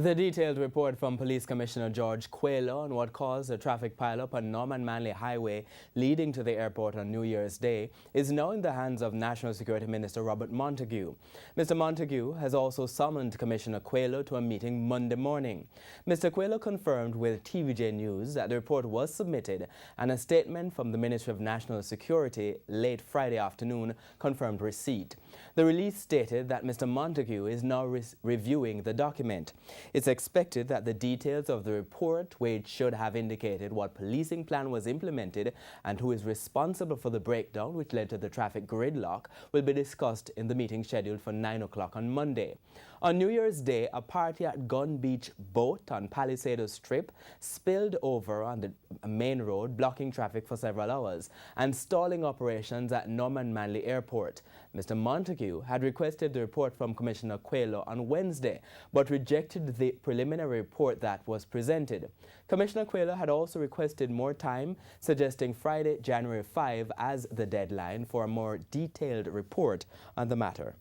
The detailed report from Police Commissioner George Coelho on what caused a traffic pileup on Norman Manley Highway leading to the airport on New Year's Day is now in the hands of National Security Minister Robert Montague. Mr. Montague has also summoned Commissioner Coelho to a meeting Monday morning. Mr. Coelho confirmed with TVJ News that the report was submitted and a statement from the Ministry of National Security late Friday afternoon confirmed receipt. The release stated that Mr. Montague is now reviewing the document. It's expected that the details of the report, which should have indicated what policing plan was implemented and who is responsible for the breakdown which led to the traffic gridlock, will be discussed in the meeting scheduled for 9 o'clock on Monday. On New Year's Day, a party at Gun Beach Boat on Palisado Strip spilled over on the main road, blocking traffic for several hours and stalling operations at Norman Manley Airport. Mr. Montague had requested the report from Commissioner Coelho on Wednesday, but rejected the preliminary report that was presented. Commissioner Coelho had also requested more time, suggesting Friday, January 5 as the deadline for a more detailed report on the matter.